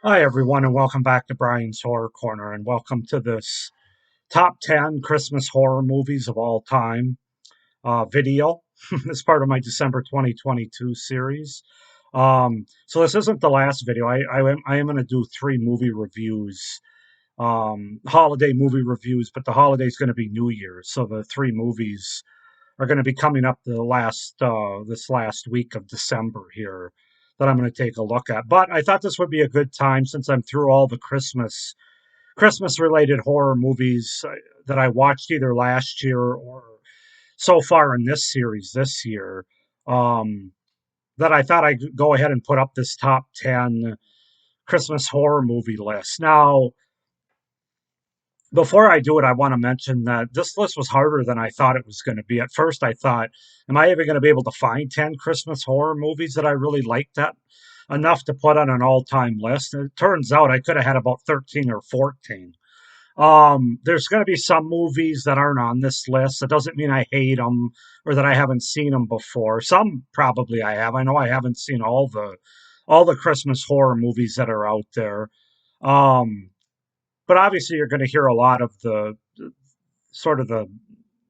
Hi, everyone, and welcome back to Brian's Horror Corner, and welcome to this top 10 Christmas horror movies of all time video. As part of my December 2022 series. So this isn't the last video. I am going to do three movie reviews, holiday movie reviews, but the holiday is going to be New Year's. So the three movies are going to be coming up this last week of December here that I'm going to take a look at. But I thought this would be a good time since I'm through all the Christmas related horror movies that I watched either last year or so far in this series this year. Um, that I thought I'd go ahead and put up this top 10 Christmas horror movie list. Now, before I do it, I want to mention that this list was harder than I thought it was going to be. At first, I thought, am I ever going to be able to find 10 Christmas horror movies that I really liked that enough to put on an all time list? And it turns out I could have had about 13 or 14. There's going to be some movies that aren't on this list. That doesn't mean I hate them or that I haven't seen them before. Some probably I have. I know I haven't seen all the Christmas horror movies that are out there. Um, but obviously you're going to hear a lot of the sort of the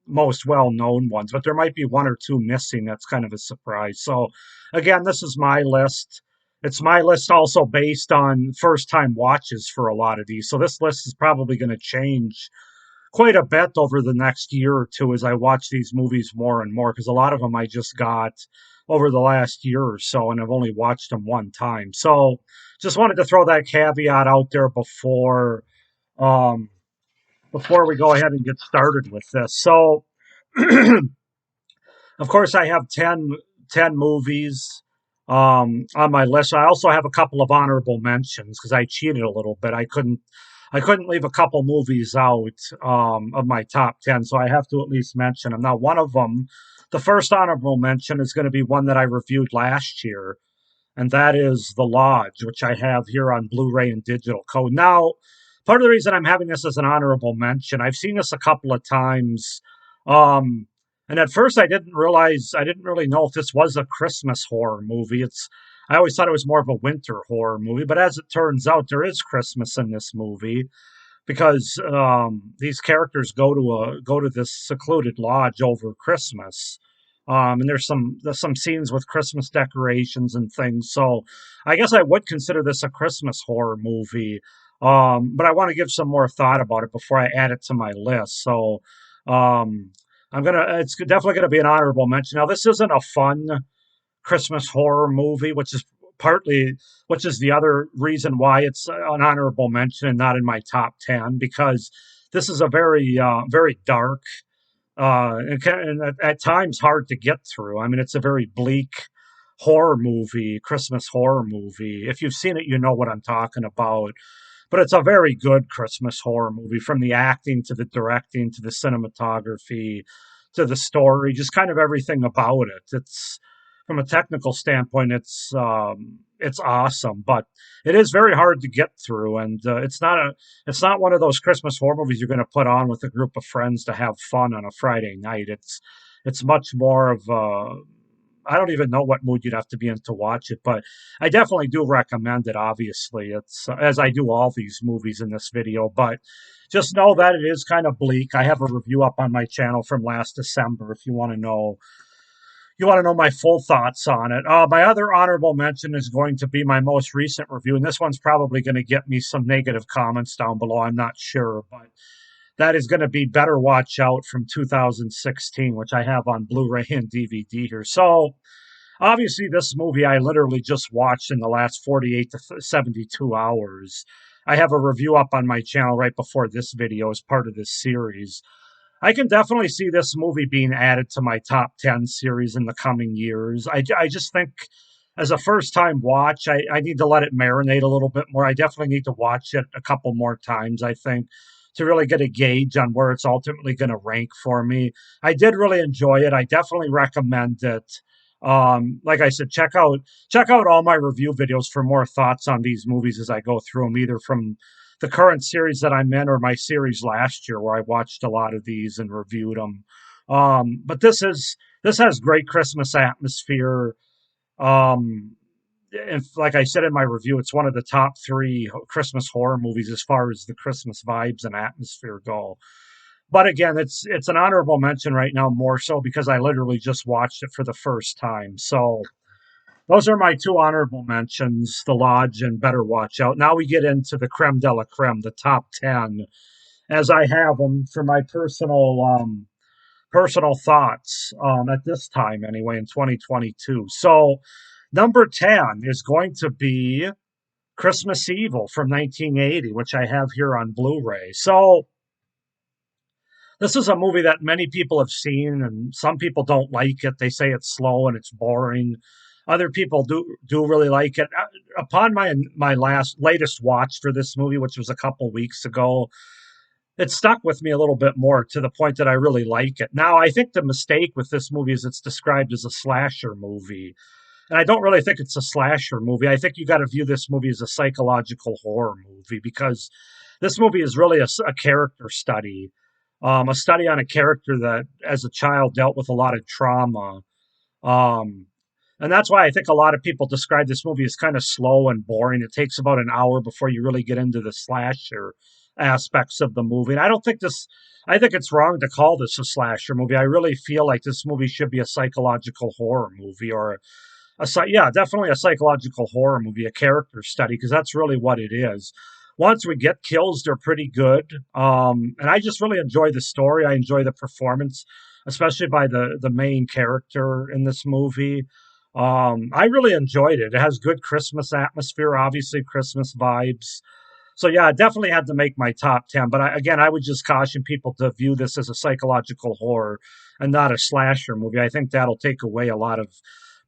most well-known ones, but there might be one or two missing. That's kind of a surprise. So again, this is my list. It's my list also based on first-time watches for a lot of these. So this list is probably going to change quite a bit over the next year or two as I watch these movies more and more, because a lot of them I just got over the last year or so, and I've only watched them one time. So just wanted to throw that caveat out there um, before we go ahead and get started with this. So, of course, I have 10 movies on my list. I also have a couple of honorable mentions because I cheated a little bit. I couldn't leave a couple movies out of my top 10, so I have to at least mention them. Now, one of them, the first honorable mention, is going to be one that I reviewed last year, and that is The Lodge, which I have here on Blu-ray and digital code. Now, part of the reason I'm having this as an honorable mention, I've seen this a couple of times, um, and at first I didn't really know if this was a Christmas horror movie. I always thought it was more of a winter horror movie, but as it turns out, there is Christmas in this movie because these characters go to this secluded lodge over Christmas. And there's some scenes with Christmas decorations and things. So I guess I would consider this a Christmas horror movie. But I want to give some more thought about it before I add it to my list. So um, it's definitely gonna be an honorable mention. Now this isn't a fun Christmas horror movie, which is the other reason why it's an honorable mention and not in my top 10, because this is a very dark, and at times hard to get through. I mean, it's a very bleak horror movie, Christmas horror movie. If you've seen it, you know what I'm talking about. But it's a very good Christmas horror movie, from the acting to the directing to the cinematography to the story, just kind of everything about it. It's from a technical standpoint, it's awesome, but it is very hard to get through, and it's not one of those Christmas horror movies you're going to put on with a group of friends to have fun on a Friday night. It's much more of I don't even know what mood you'd have to be in to watch it, but I definitely do recommend it. Obviously, it's as I do all these movies in this video, but just know that it is kind of bleak. I have a review up on my channel from last December if you want to know my full thoughts on it. My other honorable mention is going to be my most recent review, and this one's probably going to get me some negative comments down below. I'm not sure, but that is going to be Better Watch Out from 2016, which I have on Blu-ray and DVD here. So obviously, this movie I literally just watched in the last 48 to 72 hours. I have a review up on my channel right before this video as part of this series. I can definitely see this movie being added to my top 10 series in the coming years. I just think as a first time watch, I need to let it marinate a little bit more. I definitely need to watch it a couple more times, I think, to really get a gauge on where it's ultimately going to rank for me. I did really enjoy it. I definitely recommend it. Like I said, check out all my review videos for more thoughts on these movies as I go through them, either from the current series that I'm in or my series last year where I watched a lot of these and reviewed them. But this has great Christmas atmosphere. Um, if, like I said in my review, it's one of the top three Christmas horror movies as far as the Christmas vibes and atmosphere go. But again, it's an honorable mention right now, more so because I literally just watched it for the first time. So those are my two honorable mentions, The Lodge and Better Watch Out. Now we get into the creme de la creme, the top 10, as I have them for my personal thoughts at this time, anyway, in 2022. So, number 10 is going to be Christmas Evil from 1980, which I have here on Blu ray. So, this is a movie that many people have seen, and some people don't like it. They say it's slow and it's boring. Other people do really like it. Upon my latest watch for this movie, which was a couple weeks ago, it stuck with me a little bit more to the point that I really like it. Now, I think the mistake with this movie is it's described as a slasher movie. And I don't really think it's a slasher movie. I think you got to view this movie as a psychological horror movie because this movie is really a character study, a study on a character that, as a child, dealt with a lot of trauma. Um, and that's why I think a lot of people describe this movie as kind of slow and boring. It takes about an hour before you really get into the slasher aspects of the movie. And I think it's wrong to call this a slasher movie. I really feel like this movie should be a psychological horror movie or yeah, definitely a psychological horror movie, a character study, because that's really what it is. Once we get kills, they're pretty good, and I just really enjoy the story. I enjoy the performance, especially by the main character in this movie. I really enjoyed it. It has good Christmas atmosphere, obviously Christmas vibes. So yeah, I definitely had to make my top 10. But again, I would just caution people to view this as a psychological horror and not a slasher movie. I think that'll take away a lot of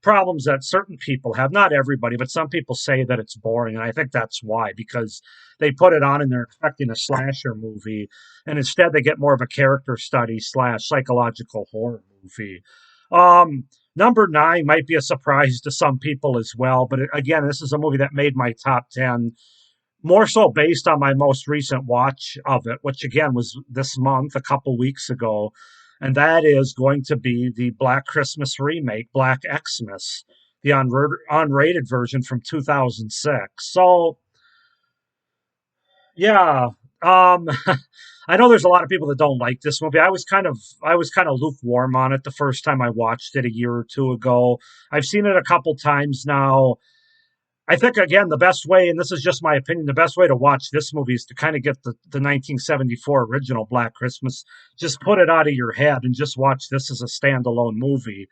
problems that certain people have. Not everybody, but some people say that it's boring. And I think that's why, because they put it on and they're expecting a slasher movie. And instead they get more of a character study slash psychological horror movie. Number nine might be a surprise to some people as well. But again, this is a movie that made my top 10 more so based on my most recent watch of it, which again was this month, a couple weeks ago, and that is going to be the Black Christmas remake, Black Xmas, the unrated version from 2006. So, yeah, I know there's a lot of people that don't like this movie. I was kind of lukewarm on it the first time I watched it a year or two ago. I've seen it a couple times now. I think again the best way, and this is just my opinion, the best way to watch this movie is to kind of get the 1974 original Black Christmas. Just put it out of your head and just watch this as a standalone movie.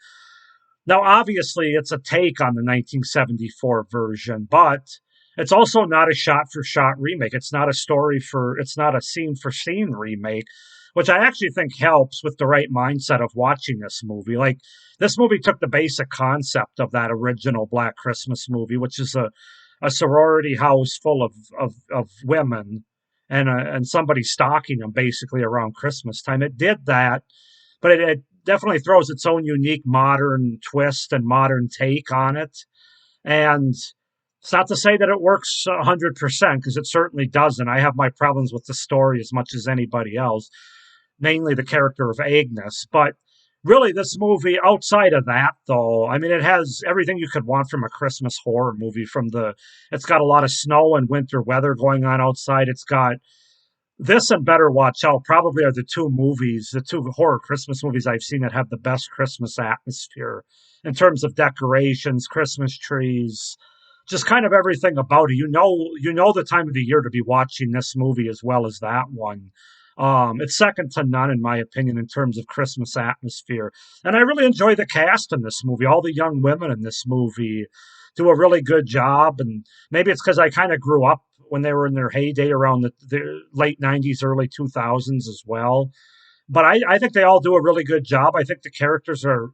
Now, obviously, it's a take on the 1974 version, but it's also not a shot for shot remake. It's not a scene for scene remake, which I actually think helps with the right mindset of watching this movie. Like, this movie took the basic concept of that original Black Christmas movie, which is a sorority house full of women and somebody stalking them basically around Christmas time. It did that, but it definitely throws its own unique modern twist and modern take on it. And it's not to say that it works 100% because it certainly doesn't. I have my problems with the story as much as anybody else, mainly the character of Agnes. But really, this movie, outside of that, though, I mean, it has everything you could want from a Christmas horror movie. It's got a lot of snow and winter weather going on outside. It's got this and Better Watch Out probably are the two horror Christmas movies I've seen that have the best Christmas atmosphere in terms of decorations, Christmas trees, just kind of everything about it. You know the time of the year to be watching this movie as well as that one. It's second to none in my opinion in terms of Christmas atmosphere, and I really enjoy the cast in this movie. All the young women in this movie do a really good job, and maybe it's because I kind of grew up when they were in their heyday around the late 90s, early 2000s as well. But I think they all do a really good job. I think the characters are,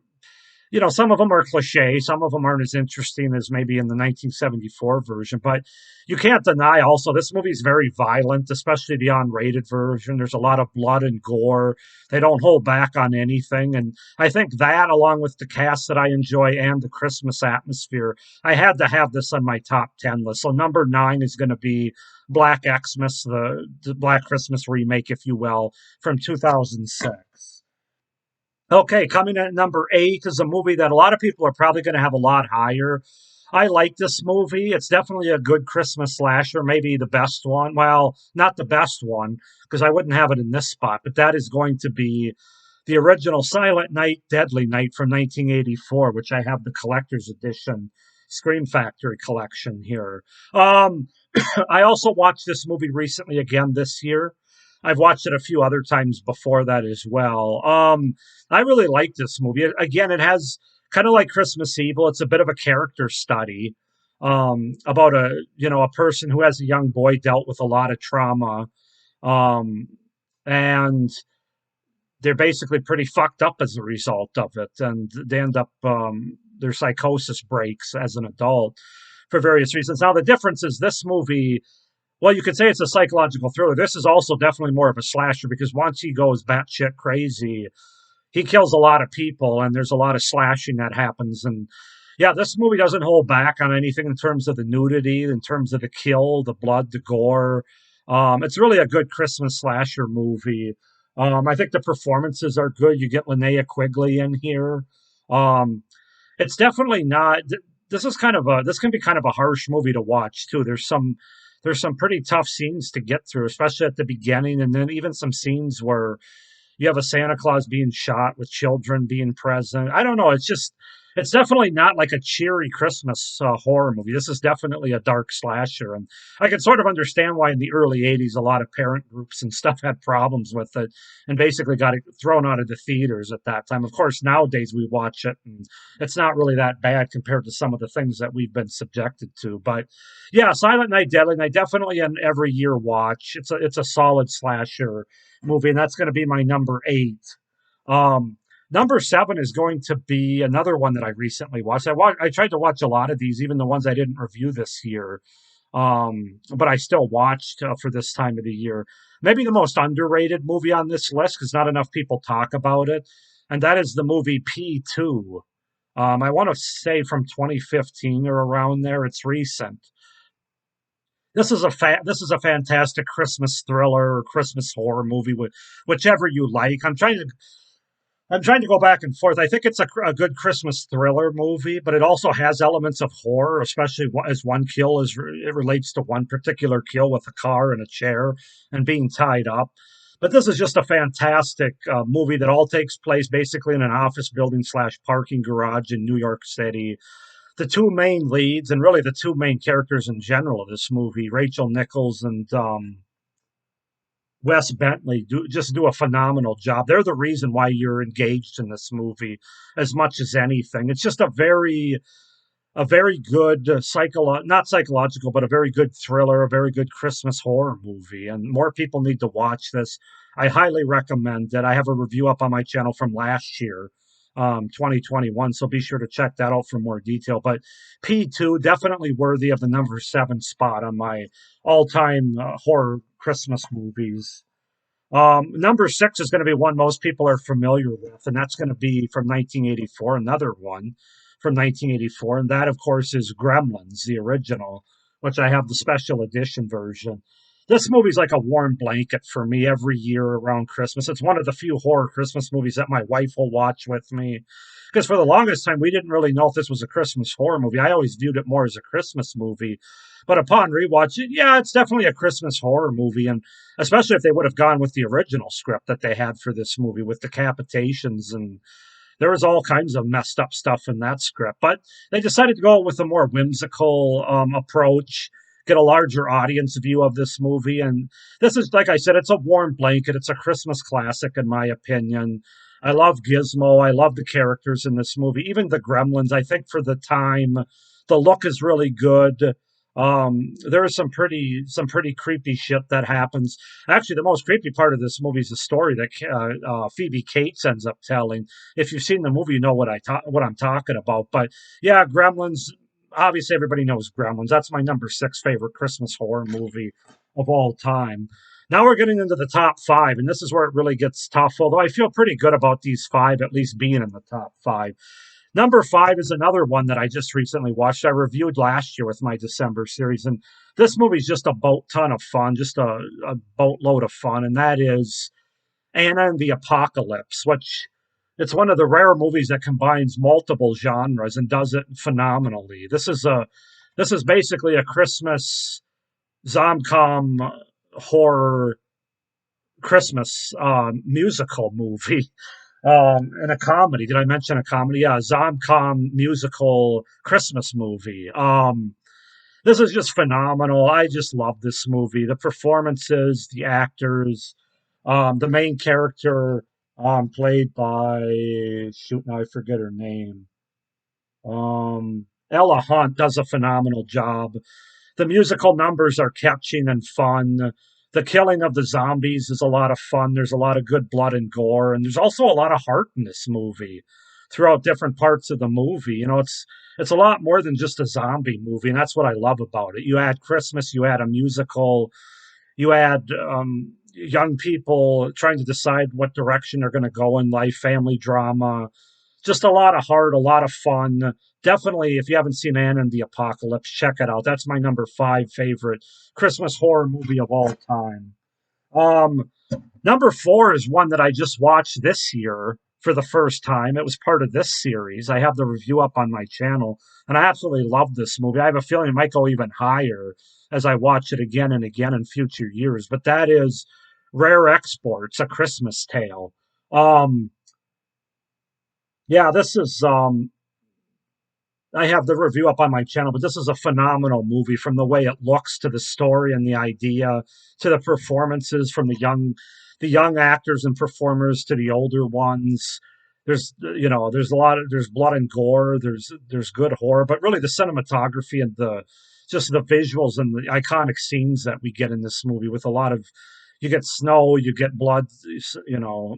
some of them are cliche, some of them aren't as interesting as maybe in the 1974 version. But you can't deny also this movie is very violent, especially the unrated version. There's a lot of blood and gore. They don't hold back on anything. And I think that, along with the cast that I enjoy and the Christmas atmosphere, I had to have this on my top 10 list. So number nine is going to be Black Xmas, the Black Christmas remake, if you will, from 2006. Okay, coming in at number eight is a movie that a lot of people are probably going to have a lot higher. I like this movie. It's definitely a good Christmas slasher, maybe the best one. Well, not the best one, because I wouldn't have it in this spot, but that is going to be the original Silent Night, Deadly Night from 1984, which I have the collector's edition Scream Factory collection here. Um, I also watched this movie recently again this year. I've watched it a few other times before that as well. I really like this movie. Again, it has kind of like Christmas Evil. It's a bit of a character study about a person who as a young boy dealt with a lot of trauma, um, and they're basically pretty fucked up as a result of it, and they end up their psychosis breaks as an adult for various reasons. Now the difference is this movie, well, you could say it's a psychological thriller. This is also definitely more of a slasher because once he goes batshit crazy, he kills a lot of people, and there's a lot of slashing that happens. And yeah, this movie doesn't hold back on anything in terms of the nudity, in terms of the kill, the blood, the gore. It's really a good Christmas slasher movie. I think the performances are good. You get Linnea Quigley in here. Um, it's definitely not. This can be kind of a harsh movie to watch too. There's some pretty tough scenes to get through, especially at the beginning, and then even some scenes where you have a Santa Claus being shot with children being present. I don't know. It's definitely not like a cheery Christmas horror movie. This is definitely a dark slasher. And I can sort of understand why in the early 80s, a lot of parent groups and stuff had problems with it and basically got it thrown out of the theaters at that time. Of course, nowadays we watch it and it's not really that bad compared to some of the things that we've been subjected to. But yeah, Silent Night, Deadly Night, definitely an every year watch. It's a solid slasher movie, and that's going to be my number 8. Um, Number 7 is going to be another one that I recently watched. I tried to watch a lot of these, even the ones I didn't review this year. But I still watched for this time of the year. Maybe the most underrated movie on this list because not enough people talk about it, and that is the movie P2. I want to say from 2015 or around there. It's recent. This is a fantastic Christmas thriller or Christmas horror movie, with whichever you like. I'm trying to go back and forth. I think it's a good Christmas thriller movie, but it also has elements of horror, especially as one kill is it relates to one particular kill with a car and a chair and being tied up. But this is just a fantastic movie that all takes place basically in an office building slash parking garage in New York City. The two main leads and really the two main characters in general of this movie, Rachel Nichols and Wes Bentley, do a phenomenal job. They're the reason why you're engaged in this movie as much as anything. It's just a very good not psychological, but a very good thriller, a very good Christmas horror movie, and more people need to watch this. I highly recommend it. I have a review up on my channel from last year, 2021, so be sure to check that out for more detail. But P2 definitely worthy of the number 7 spot on my all-time horror Christmas movies. Number 6 is going to be one most people are familiar with, and that's going to be from 1984, another one from 1984, and that, of course, is Gremlins, the original, which I have the special edition version. This movie's like a warm blanket for me every year around Christmas. It's one of the few horror Christmas movies that my wife will watch with me. Because for the longest time, we didn't really know if this was a Christmas horror movie. I always viewed it more as a Christmas movie. But upon rewatch, yeah, it's definitely a Christmas horror movie. And especially if they would have gone with the original script that they had for this movie with decapitations, and there was all kinds of messed up stuff in that script. But they decided to go with a more whimsical approach, get a larger audience view of this movie. And this is, like I said, it's a warm blanket. It's a Christmas classic, in my opinion. I love Gizmo. I love the characters in this movie. Even the Gremlins, I think for the time, the look is really good. There is some pretty creepy shit that happens. Actually, the most creepy part of this movie is the story that Phoebe Cates ends up telling. If you've seen the movie, you know what I'm talking about. But yeah, Gremlins. Obviously, everybody knows Gremlins. That's my number 6 favorite Christmas horror movie of all time. Now we're getting into the top 5, and this is where it really gets tough. Although I feel pretty good about these 5 at least being in the top 5. Number 5 is another one that I just recently watched. I reviewed last year with my December series, and this movie's just a boat ton of fun, just a boatload of fun, and that is Anna and the Apocalypse, which it's one of the rare movies that combines multiple genres and does it phenomenally. This is basically a Christmas zomcom horror Christmas musical movie and a comedy. Did I mention a comedy? Yeah, zomcom musical Christmas movie. This is just phenomenal. I just love this movie. The performances, the actors, the main character, played by shoot, now I forget her name. Ella Hunt does a phenomenal job. The musical numbers are catching and fun. The killing of the zombies is a lot of fun. There's a lot of good blood and gore, and there's also a lot of heart in this movie throughout different parts of the movie. You know, it's a lot more than just a zombie movie, and that's what I love about it. You add Christmas, you add a musical, you add young people trying to decide what direction they're going to go in life, family drama, just a lot of heart, a lot of fun. Definitely, if you haven't seen Anne and the Apocalypse, check it out. That's my number five favorite Christmas horror movie of all time. Um, Number four is one that I just watched this year for the first time. It was part of this series. I have the review up on my channel, and I absolutely love this movie. I have a feeling it might go even higher as I watch it again and again in future years. But that is Rare Exports, A Christmas Tale. Um, yeah, this is I have the review up on my channel, but this is a phenomenal movie from the way it looks to the story and the idea to the performances from the young actors and performers to the older ones. There's a lot of there's blood and gore, there's good horror, but really the cinematography and the just the visuals and the iconic scenes that we get in this movie with a lot of you get snow, you get blood,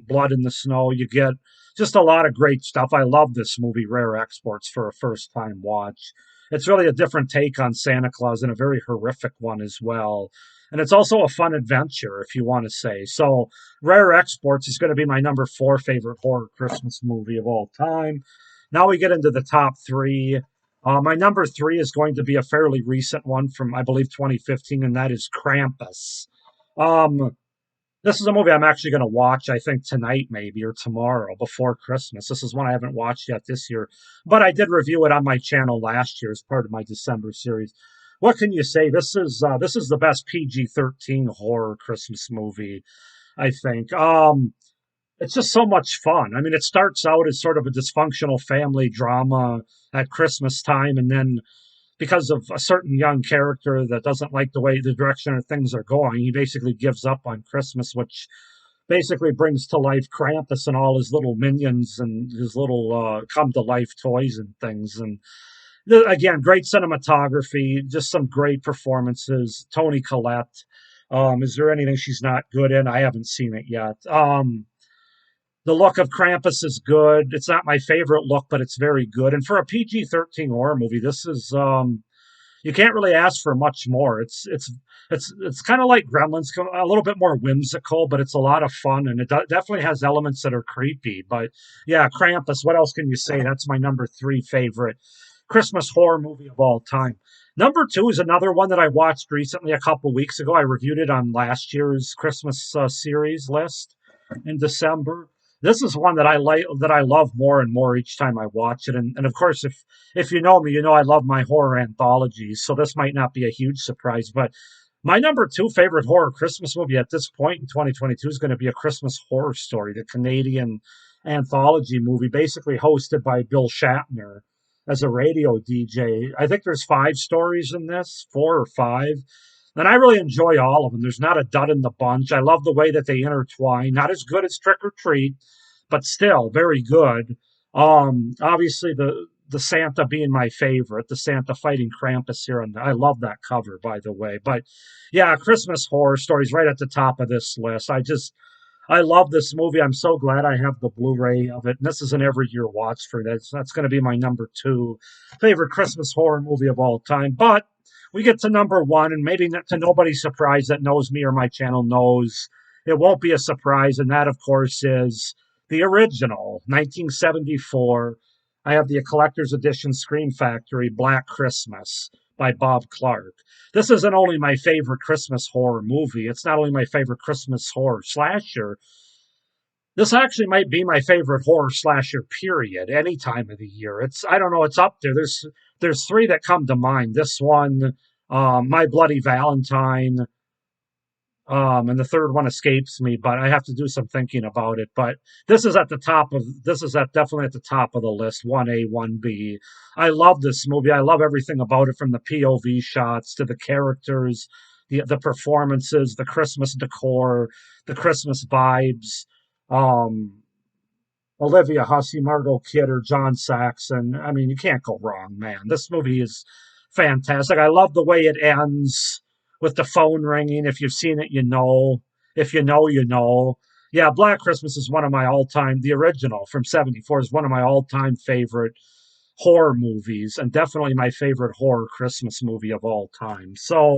blood in the snow, you get just a lot of great stuff. I love this movie, Rare Exports, for a first time watch. It's really a different take on Santa Claus and a very horrific one as well. And it's also a fun adventure, if you want to say. So, Rare Exports is going to be my number four favorite horror Christmas movie of all time. Now we get into the top three. My number three is going to be a fairly recent one from, I believe, 2015, and that is Krampus. Um, this is a movie I'm actually going to watch, I think, tonight, maybe, or tomorrow before Christmas. This is one I haven't watched yet this year, but I did review it on my channel last year as part of my December series. What can you say? This is the best PG-13 horror Christmas movie, I think. It's just so much fun. I mean, it starts out as sort of a dysfunctional family drama at Christmas time, and then because of a certain young character that doesn't like the way the direction of things are going, he basically gives up on Christmas, which basically brings to life Krampus and all his little minions and his little come to life toys and things. And again, great cinematography, just some great performances. Toni Collette. Is there anything she's not good in? I haven't seen it yet. The look of Krampus is good. It's not my favorite look, but it's very good. And for a PG-13 horror movie, this is you can't really ask for much more. It's kind of like Gremlins, a little bit more whimsical, but it's a lot of fun, and it definitely has elements that are creepy. But yeah, Krampus. What else can you say? That's my number three favorite Christmas horror movie of all time. Number two is another one that I watched recently, a couple weeks ago. I reviewed it on last year's Christmas series list in December. This is one that I like, that I love more and more each time I watch it. And of course, if you know me, you know I love my horror anthologies. So this might not be a huge surprise, but my number two favorite horror Christmas movie at this point in 2022 is going to be A Christmas Horror Story, the Canadian anthology movie, basically hosted by Bill Shatner as a radio DJ. I think there's five stories in this, four or five. And I really enjoy all of them. There's not a dud in the bunch. I love the way that they intertwine. Not as good as Trick or Treat, but still very good. Obviously the Santa being my favorite, the Santa fighting Krampus here, and I love that cover, by the way. But yeah, Christmas Horror Stories right at the top of this list. I love this movie. I'm so glad I have the Blu-ray of it. And this is an every year watch for this. That's going to be my number two favorite Christmas horror movie of all time. But we get to number one, and maybe to nobody's surprise that knows me or my channel knows, it won't be a surprise. And that, of course, is the original 1974. I have the collector's edition Scream Factory Black Christmas by Bob Clark. This isn't only my favorite Christmas horror movie, it's not only my favorite Christmas horror slasher, This actually might be my favorite horror slasher. Period. Any time of the year. It's I don't know. It's up there. There's three that come to mind. This one, My Bloody Valentine, and the third one escapes me, but I have to do some thinking about it. But this is at definitely at the top of the list. 1A, 1B. I love this movie. I love everything about it, from the POV shots to the characters, the performances, the Christmas decor, the Christmas vibes. Um, Olivia Hussey, Margot Kidder, John Saxon. I mean, you can't go wrong, man. This movie is fantastic. I love the way it ends with the phone ringing. If you've seen it, you know. If you know, you know. Yeah, Black Christmas is one of my all-time. The original from '74 is one of my all-time favorite horror movies, and definitely my favorite horror Christmas movie of all time. So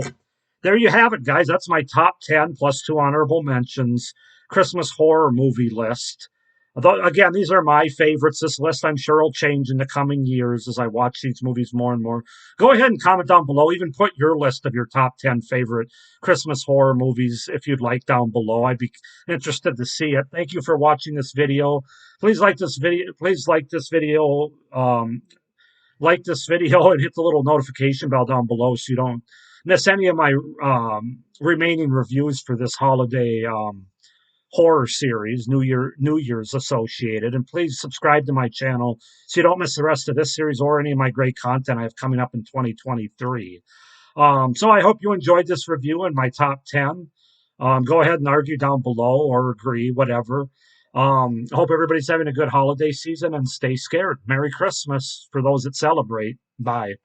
there you have it, guys. That's my top 10 plus two honorable mentions Christmas horror movie list. Although, again, these are my favorites. This list, I'm sure, will change in the coming years as I watch these movies more and more. Go ahead and comment down below. Even put your list of your top 10 favorite Christmas horror movies if you'd like down below. I'd be interested to see it. Thank you for watching this video. Please like this video. Please like this video and hit the little notification bell down below so you don't miss any of my remaining reviews for this holiday horror series, New Year's associated. And please subscribe to my channel so you don't miss the rest of this series or any of my great content I have coming up in 2023. So I hope you enjoyed this review and my top 10. Go ahead and argue down below or agree, whatever. I hope everybody's having a good holiday season and stay scared. Merry Christmas for those that celebrate. Bye.